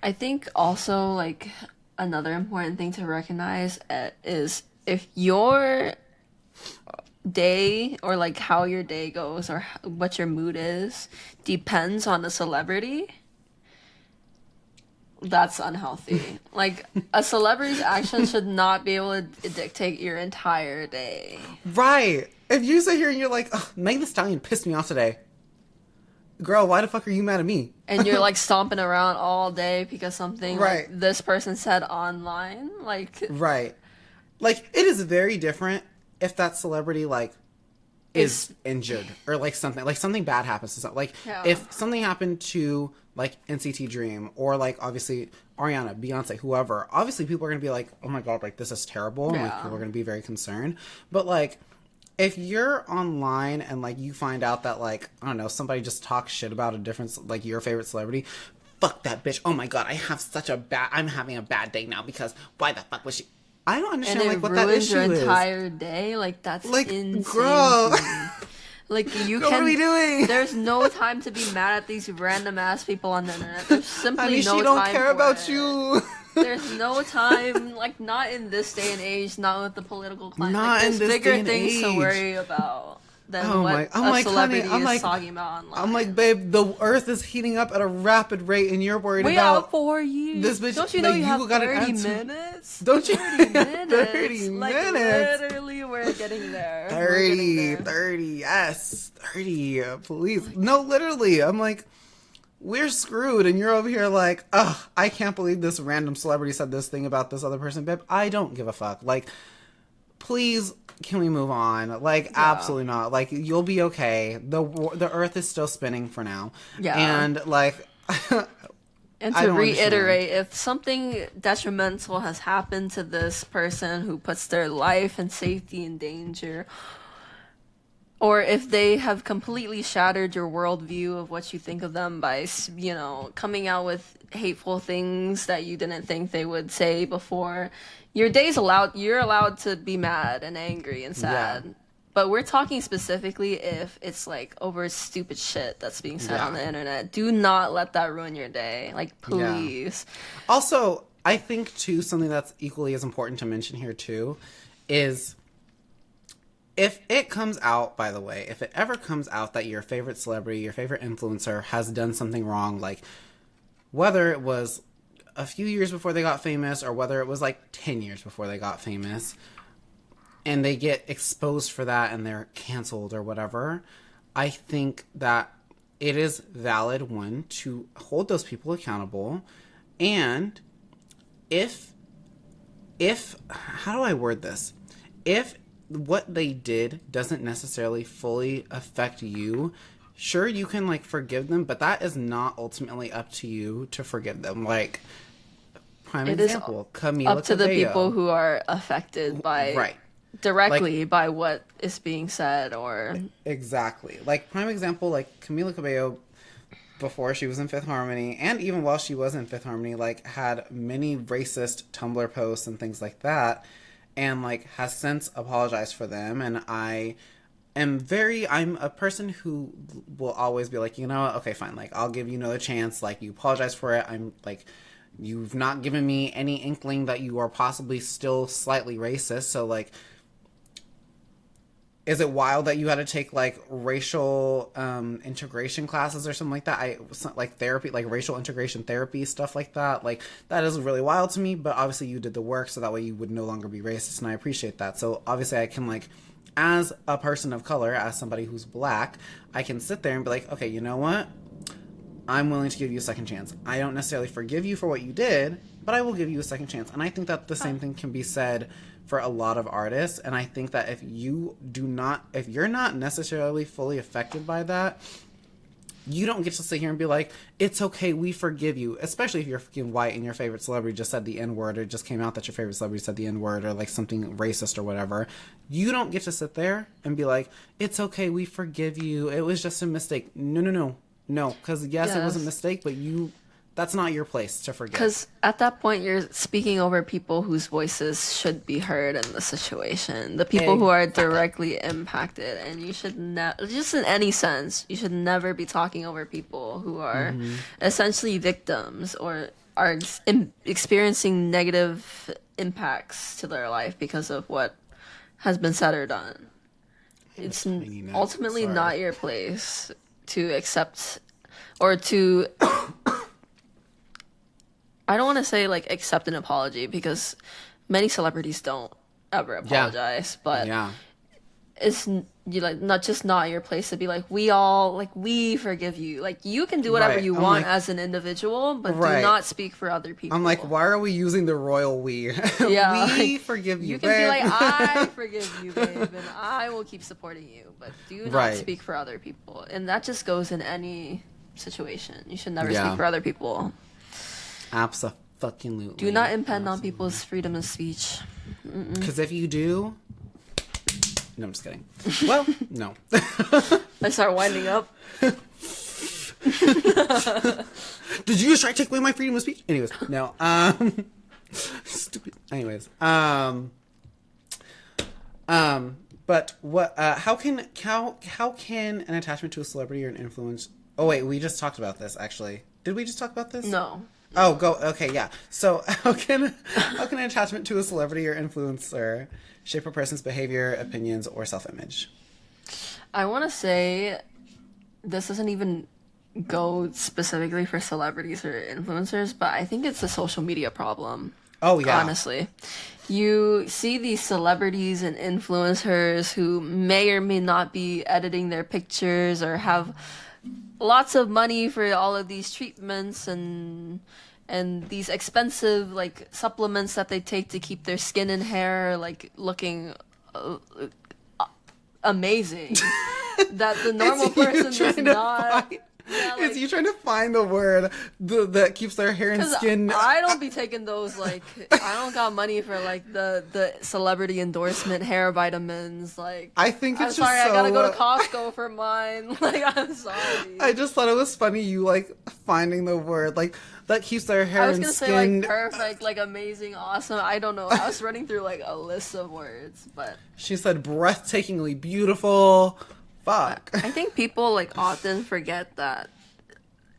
I think also like another important thing to recognize is if your day, or like how your day goes, or what your mood is, depends on the celebrity, that's unhealthy. Like, a celebrity's actions should not be able to dictate your entire day. Right. If you sit here and you're like, oh, Megan Thee Stallion pissed me off today. Girl, why the fuck are you mad at me? And you're like stomping around all day because something like this person said online. Like, right. Like, it is very different if that celebrity like is injured, or like something bad happens to something. Like if something happened to like NCT Dream, or like obviously Ariana, Beyonce, whoever, obviously people are gonna be like, oh my god, like this is terrible, and like people are gonna be very concerned. But like, if you're online and like you find out that like, I don't know, somebody just talks shit about a different, like your favorite celebrity, fuck that bitch, oh my god, I'm having a bad day now because why the fuck was she? I don't understand like what that issue is. And it ruins your entire day. Like, that's like, insane. Girl. Like, you What are we doing? There's no time to be mad at these random ass people on the internet. There's simply Honey, no she don't time care for about it. you. There's no time, like, not in this day and age, not with the political climate. Not Like, in there's this bigger day and things to age. worry about than Oh what I'm a like, celebrity honey, is talking about online. I'm like, babe, the earth is heating up at a rapid rate, and you're worried We about have 4 years. this bitch. Don't you know like, you have got an 30 answer. minutes? Don't you? 30 minutes. 30 Like, minutes. literally, we're getting there. 30, 30, yes, 30, please. No, literally, I'm like, we're screwed, and you're over here like, ugh, I can't believe this random celebrity said this thing about this other person, babe. I don't give a fuck. Like, please, can we move on? Like, absolutely not. Like, you'll be okay. The earth is still spinning for now. Yeah. And, like... And I to don't reiterate, if something detrimental has happened to this person who puts their life and safety in danger, or if they have completely shattered your worldview of what you think of them by, you know, coming out with hateful things that you didn't think they would say before, you're allowed to be mad and angry and sad. Yeah. But we're talking specifically if it's, like, over stupid shit that's being said on the internet. Do not let that ruin your day. Like, please. Yeah. Also, I think, too, something that's equally as important to mention here, too, is if it comes out, by the way, if it ever comes out that your favorite celebrity, your favorite influencer has done something wrong, like, whether it was a few years before they got famous or whether it was, like, 10 years before they got famous, and they get exposed for that and they're canceled or whatever, I think that it is valid, one, to hold those people accountable. And if how do I word this? If what they did doesn't necessarily fully affect you, sure, you can, like, forgive them, but that is not ultimately up to you to forgive them. Like, prime example, Camila up to the Cabello. people who are affected by... Right. Directly, like, by what is being said, or... Exactly. Like, prime example, like, Camila Cabello, before she was in Fifth Harmony, and even while she was in Fifth Harmony, like, had many racist Tumblr posts and things like that, and, like, has since apologized for them, and I'm a person who will always be like, you know, okay, fine, like, I'll give you another chance, like, you apologize for it, I'm, like... You've not given me any inkling that you are possibly still slightly racist, so, like... Is it wild that you had to take, like, racial integration classes or something like that? Like, therapy, like, racial integration therapy, stuff like that. Like, that is really wild to me, but obviously you did the work, so that way you would no longer be racist, and I appreciate that. So, obviously I can, like, as a person of color, as somebody who's black, I can sit there and be like, okay, you know what? I'm willing to give you a second chance. I don't necessarily forgive you for what you did, but I will give you a second chance. And I think that the same thing can be said for a lot of artists. And I think that if you're not necessarily fully affected by that, you don't get to sit here and be like, it's okay, we forgive you. Especially if you're fucking white and your favorite celebrity just said the N-word, or it just came out that your favorite celebrity said the N-word, or like something racist or whatever. You don't get to sit there and be like, it's okay, we forgive you. It was just a mistake. No, because yes, it was a mistake, but that's not your place to forget. Because at that point, you're speaking over people whose voices should be heard in the situation. The people who are directly impacted. And you should just in any sense, you should never be talking over people who are essentially victims or are experiencing negative impacts to their life because of what has been said or done. It's ultimately not your place to accept or to I don't want to say like accept an apology, because many celebrities don't ever apologize, but it's not your place to be like, we forgive you. Like, you can do whatever you want as an individual, but do not speak for other people. I'm like, why are we using the royal we? Yeah, we forgive you. You can be like, I forgive you, babe, and I will keep supporting you, but do not speak for other people. And that just goes in any situation. You should never speak for other people. Absolutely. Do not impede on people's freedom of speech. Because if you do... No, I'm just kidding. Well, no. I start winding up. Did you just try to take away my freedom of speech? Anyways, no. Stupid. Anyways, But what? How can an attachment to a celebrity or an influence? Oh wait, we just talked about this actually. Did we just talk about this? No. Oh, go. Okay, yeah. So how can an attachment to a celebrity or influencer shape a person's behavior, opinions, or self-image? I want to say this doesn't even go specifically for celebrities or influencers, but I think it's a social media problem. Oh yeah. Honestly, you see these celebrities and influencers who may or may not be editing their pictures or have lots of money for all of these treatments and these expensive like supplements that they take to keep their skin and hair like looking amazing. That the normal person does not. Yeah, Is you trying to find the word that keeps their hair and skin? I don't be taking those, like, I don't got money for, like, the celebrity endorsement hair vitamins, like. I think it's I'm sorry, just I gotta go to Costco for mine. Like, I'm sorry. I just thought it was funny you, like, finding the word, like, that keeps their hair and skin. I was gonna say, like, perfect, like, amazing, awesome. I don't know. I was running through, like, a list of words, but. She said breathtakingly beautiful. Fuck. I think people, like, often forget that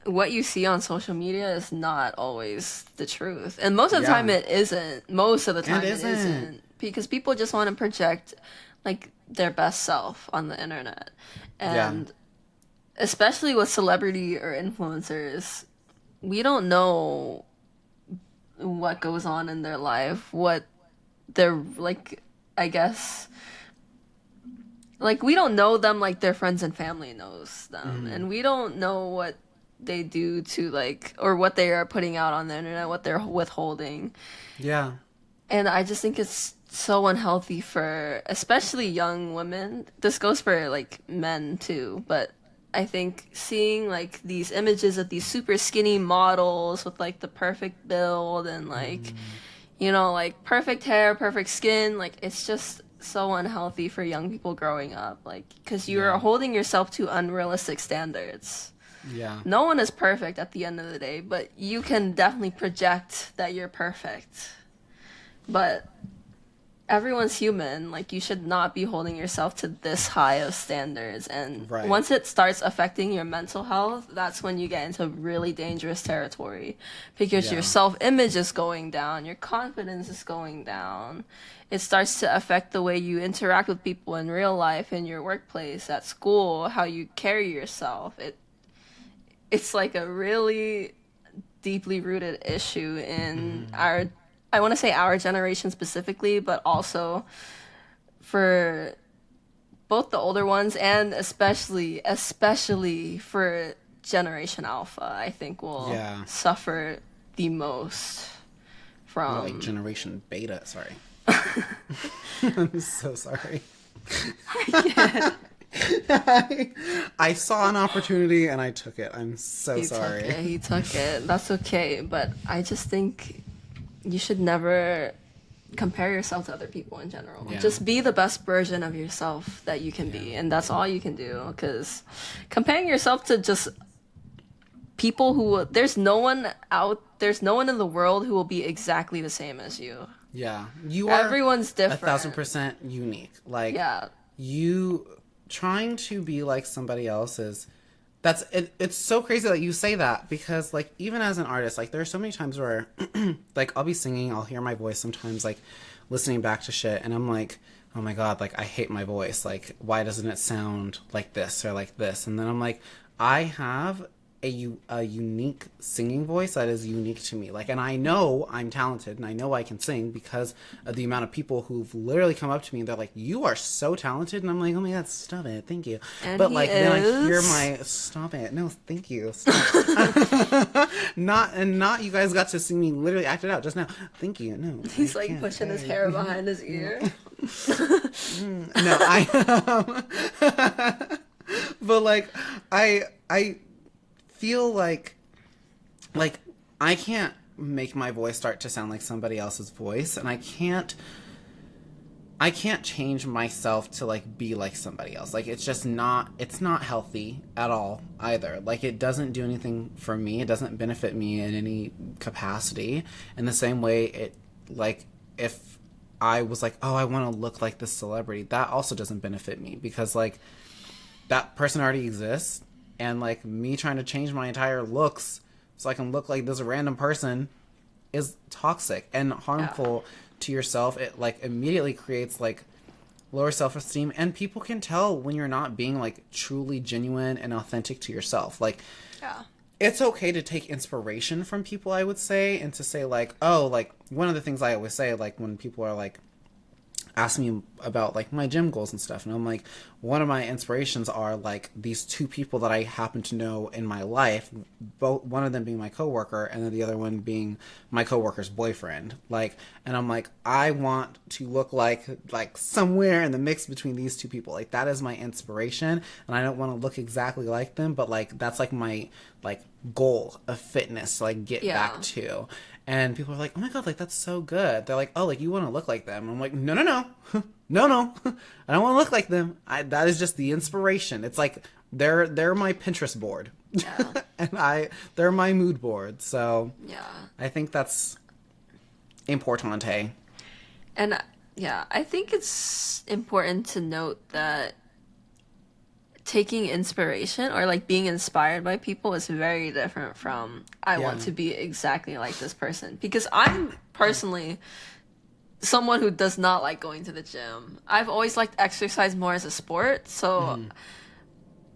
what you see on social media is not always the truth. And most of the time it isn't. Most of the time it isn't. Because people just want to project, like, their best self on the internet. And especially with celebrity or influencers, we don't know what goes on in their life, what they're, like, I guess... Like, we don't know them like their friends and family knows them. And we don't know what they do to, like, or what they are putting out on the internet, what they're withholding. Yeah. And I just think it's so unhealthy for, especially young women. This goes for, like, men, too. But I think seeing, like, these images of these super skinny models with, like, the perfect build and, like, you know, like, perfect hair, perfect skin, like, it's just... so unhealthy for young people growing up, like, because you're holding yourself to unrealistic standards. Yeah. No one is perfect at the end of the day, but you can definitely project that you're perfect. But everyone's human. Like, you should not be holding yourself to this high of standards. And once it starts affecting your mental health, that's when you get into really dangerous territory. Because your self-image is going down, your confidence is going down. It starts to affect the way you interact with people in real life, in your workplace, at school, how you carry yourself. It's like a really deeply rooted issue in our... I want to say our generation specifically, but also for both the older ones and especially for Generation Alpha, I think will suffer the most from... Like Generation Beta, sorry. I'm so sorry. I saw an opportunity and I took it. I'm so sorry. He took it. That's okay. But I just think... you should never compare yourself to other people in general. Yeah. Just be the best version of yourself that you can be, and that's all you can do. Because comparing yourself to just people who... there's no one in the world who will be exactly the same as you. Yeah. You are... everyone's different. 1,000% unique. Like, you trying to be like somebody else is... it's so crazy that you say that, because, like, even as an artist, like, there are so many times where, like, I'll be singing, I'll hear my voice sometimes, like, listening back to shit, and I'm like, oh my god, like, I hate my voice, like, why doesn't it sound like this or like this? And then I'm like, I have a unique singing voice that is unique to me, like, and I know I'm talented, and I know I can sing because of the amount of people who've literally come up to me and they're like, you are so talented, and I'm like, oh my god, stop it, thank you. And but like then I hear my... stop it, no, thank you, stop. not you guys got to see me literally act it out just now, thank you. No, he's like pushing his hair behind his ear. No, but like I feel like I can't make my voice start to sound like somebody else's voice, and I can't change myself to like be like somebody else. Like, it's not healthy at all either. Like, it doesn't do anything for me. It doesn't benefit me in any capacity. In the same way, it, like, if I was like, oh, I want to look like this celebrity, that also doesn't benefit me, because like that person already exists, and like me trying to change my entire looks so I can look like this random person is toxic and harmful to yourself. It like immediately creates like lower self-esteem, and people can tell when you're not being like truly genuine and authentic to yourself. Like, it's okay to take inspiration from people, I would say, and to say like, oh, like one of the things I always say, like when people are like ask me about like my gym goals and stuff, and I'm like, one of my inspirations are like these two people that I happen to know in my life, both, one of them being my coworker and then the other one being my coworker's boyfriend. Like, and I'm like, I want to look like somewhere in the mix between these two people. Like, that is my inspiration, and I don't want to look exactly like them, but like that's like my like goal of fitness to like get back to. And people are like, oh my God, like, that's so good. They're like, oh, like, you want to look like them. I'm like, no. no. I don't want to look like them. That is just the inspiration. It's like, they're my Pinterest board. Yeah. And they're my mood board. So yeah, I think that's importante. And yeah, I think it's important to note that taking inspiration or like being inspired by people is very different from I want to be exactly like this person, because I'm personally someone who does not like going to the gym. I've always liked exercise more as a sport, so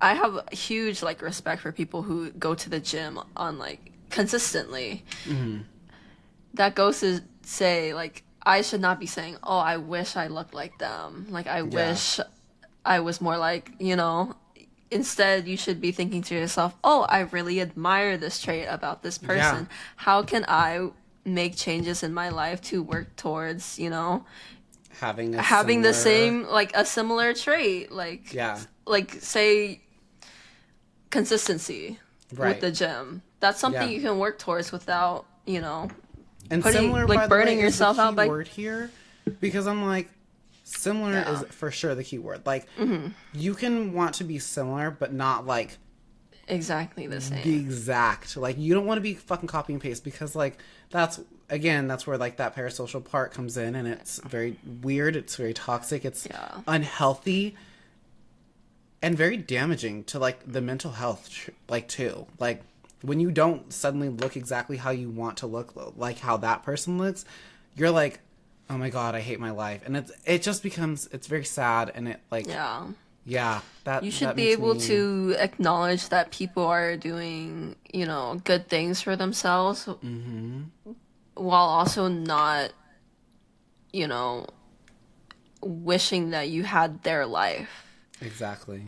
I have huge like respect for people who go to the gym on like consistently. That goes to say like I should not be saying, oh, I wish I looked like them, like I wish I was more like, you know. Instead, you should be thinking to yourself, oh, I really admire this trait about this person. How can I make changes in my life to work towards, you know, having the same, like a similar trait, like like say consistency with the gym. That's something you can work towards without, you know, and similar, like burning yourself out by word here, because I'm like, similar is for sure the key word. Like, you can want to be similar, but not like exactly the same. The exact. Like, you don't want to be fucking copy and paste, because like that's where like that parasocial part comes in, and it's very weird. It's very toxic. It's unhealthy and very damaging to like the mental health. Like too, like when you don't suddenly look exactly how you want to look, like how that person looks, you're like, oh my God, I hate my life. And it just becomes, it's very sad, and it like that you should be able to acknowledge that people are doing, you know, good things for themselves, while also not, you know, wishing that you had their life. Exactly.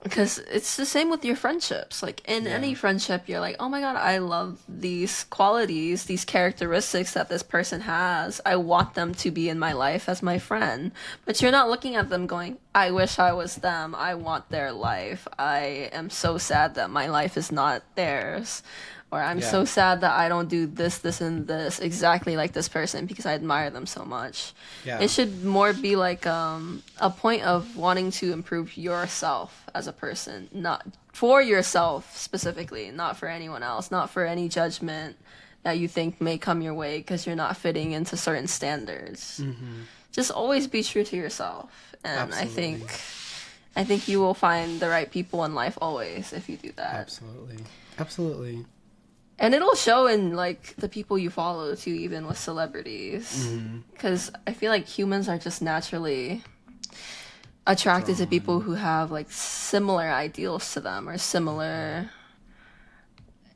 Because it's the same with your friendships. Like, in any friendship, you're like, oh my God, I love these qualities, these characteristics that this person has. I want them to be in my life as my friend. But you're not looking at them going, I wish I was them. I want their life. I am so sad that my life is not theirs. Or I'm so sad that I don't do this, this, and this exactly like this person because I admire them so much. Yeah. It should more be like a point of wanting to improve yourself as a person, not for yourself specifically, not for anyone else, not for any judgment that you think may come your way because you're not fitting into certain standards. Just always be true to yourself. And absolutely. I think you will find the right people in life always if you do that. Absolutely. And it'll show in, like, the people you follow, too, even with celebrities. Because I feel like humans are just naturally attracted to people who have, like, similar ideals to them or similar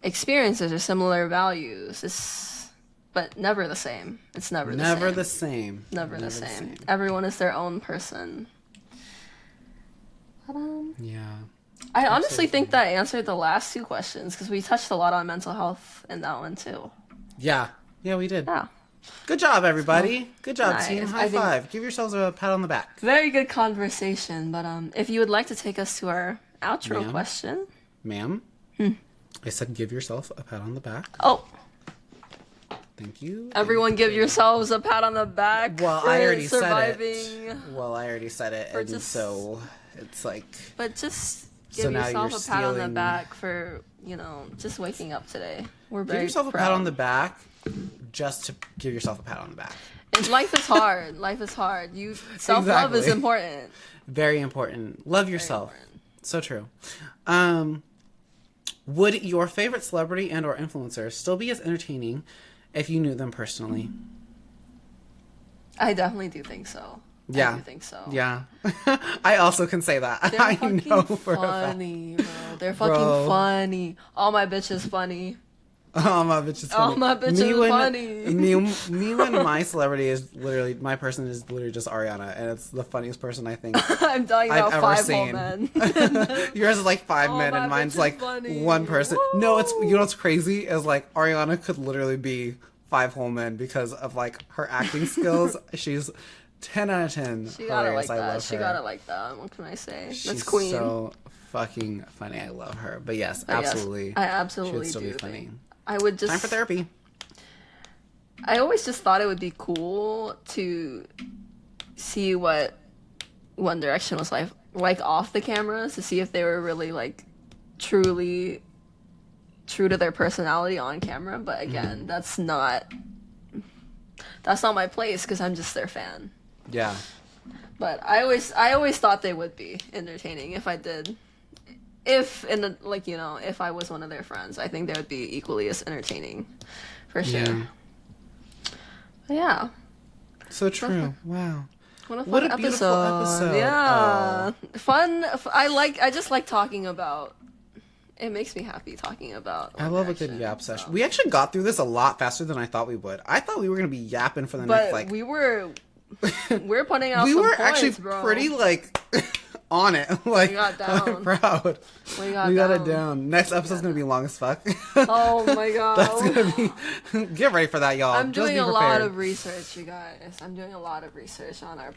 experiences or similar values. But never the same. It's never the same. Never the same. Everyone is their own person. Yeah. I honestly think that answered the last two questions, because we touched a lot on mental health in that one too. Yeah, we did. Yeah. Good job, everybody. Good job, team. High five. Give yourselves a pat on the back. Very good conversation, but if you would like to take us to our outro question. Ma'am? I said give yourself a pat on the back. Oh. Thank you. Everyone give yourselves a pat on the back. Well, I already said it. And so it's like... But just... Give yourself a pat on the back for, you know, just waking up today. We're very Give yourself a pat on the back just to give yourself a pat on the back. Life is hard. Life is hard. Self-love is important. Very important. Love yourself. Important. So true. Would your favorite celebrity and or influencer still be as entertaining if you knew them personally? I definitely do think so. Yeah. I do think so. Yeah. I also can say that. They're I fucking know for funny, bro. They're fucking funny. All my bitches funny. Oh, my bitch is funny. Oh, my bitch is funny. Me when my celebrity is literally, my person is literally just Ariana, and it's the funniest person I think I'm talking about I've ever 5 whole seen. men. Yours is like 5 men, and mine's like funny. 1 person. Woo! No, it's, you know what's crazy is like Ariana could literally be 5 whole men because of like her acting skills. She's 10 out of 10. She got it like I that. love She her. got it like that. What can I say? She's That's queen. so fucking funny. I love her. But yes, But yes, absolutely. I absolutely She would still do be funny. think- I would just Time for therapy. I always just thought it would be cool to see what One Direction was like off the cameras, to see if they were really like truly true to their personality on camera. But again, that's not my place because I'm just their fan. Yeah. But I always thought they would be entertaining if I did. If if I was one of their friends, I think they would be equally as entertaining, for sure. Yeah. But yeah. So true. Wow. What a beautiful episode. Yeah. Fun. I just like talking about. It makes me happy talking about. I love a good yap session. We actually got through this a lot faster than I thought we would. I thought we were going to be yapping for the next, But like... we're putting out we some were points, actually bro. pretty, like, on it. Like, We got I'm down. proud. We got it down. down. Next episode's going to be long as fuck. Oh my god. That's going to be... Get ready for that, y'all. I'm Just doing be a lot prepared. of research, you guys. I'm doing a lot of research on our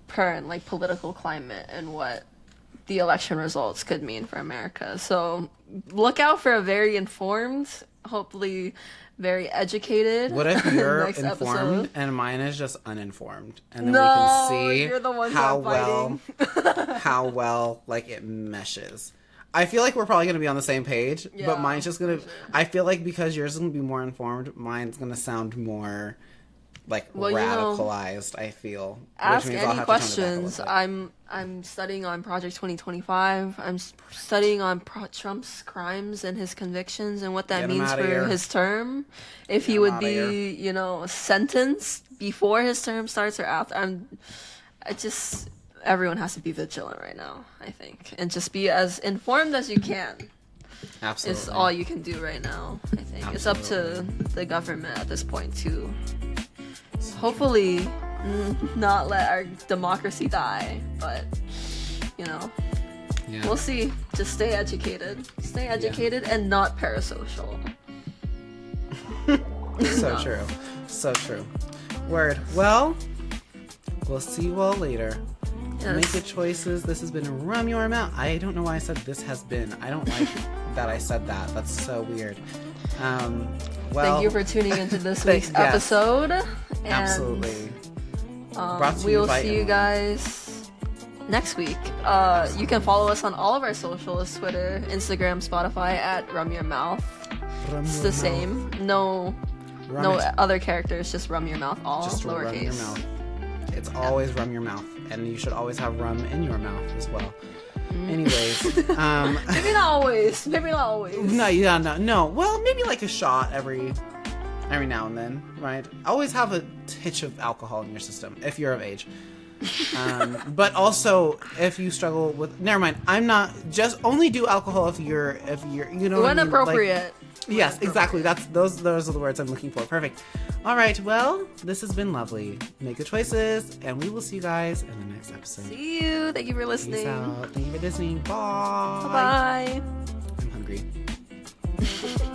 current like political climate and what the election results could mean for America. So look out for a very informed, hopefully very educated. What if you're next informed episode. and mine is just uninformed, and then No, we can see you're the ones how not well, fighting. how well like it meshes. I feel like we're probably gonna be on the same page, Yeah, but mine's just gonna. for sure. I feel like because yours is gonna be more informed, mine's gonna sound more like Well, you know, radicalized. I feel. Ask which means I'll any have to tone it back a questions. little bit. I'm studying on Project 2025. I'm studying on Trump's crimes and his convictions and what that Get him means outta for here. his term. If Get he him would outta here. be, sentenced before his term starts or after. Everyone has to be vigilant right now, I think, and just be as informed as you can. Absolutely. It's all you can do right now, I think. It's up to the government at this point to hopefully not let our democracy die, but Yeah. we'll see. Just stay educated. Stay educated and not parasocial. So No. true. So true. Word. Well, we'll see you all later. Yes. Make good choices. This has been Rum Your Mouth. I don't know why I said this has been. I don't like that I said that. That's so weird. Well, Thank you for tuning into this Thank- week's yes. episode. And, absolutely. Brought to we you will by see you Emily. guys next week. You can follow us on all of our socials: Twitter, Instagram, Spotify at Rum Your Mouth. Rum It's Your the Mouth. same. No other characters. Just Rum Your Mouth. All Just lowercase. rum your mouth. It's always rum your mouth, and you should always have rum in your mouth as well. Anyways, Maybe not always. Maybe not always. no. Well, maybe like a shot every now and then, right? Always have a hitch of alcohol in your system if you're of age. But also, if you struggle with, never mind. I'm not just only do alcohol if you're you know what I When mean? Like, appropriate. yes, exactly. Those are the words I'm looking for. Perfect. All right. Well, this has been lovely. Make good choices, and we will see you guys in the next episode. See you. Thank you for Peace listening. out. Thank you for listening. Bye. Bye. I'm hungry.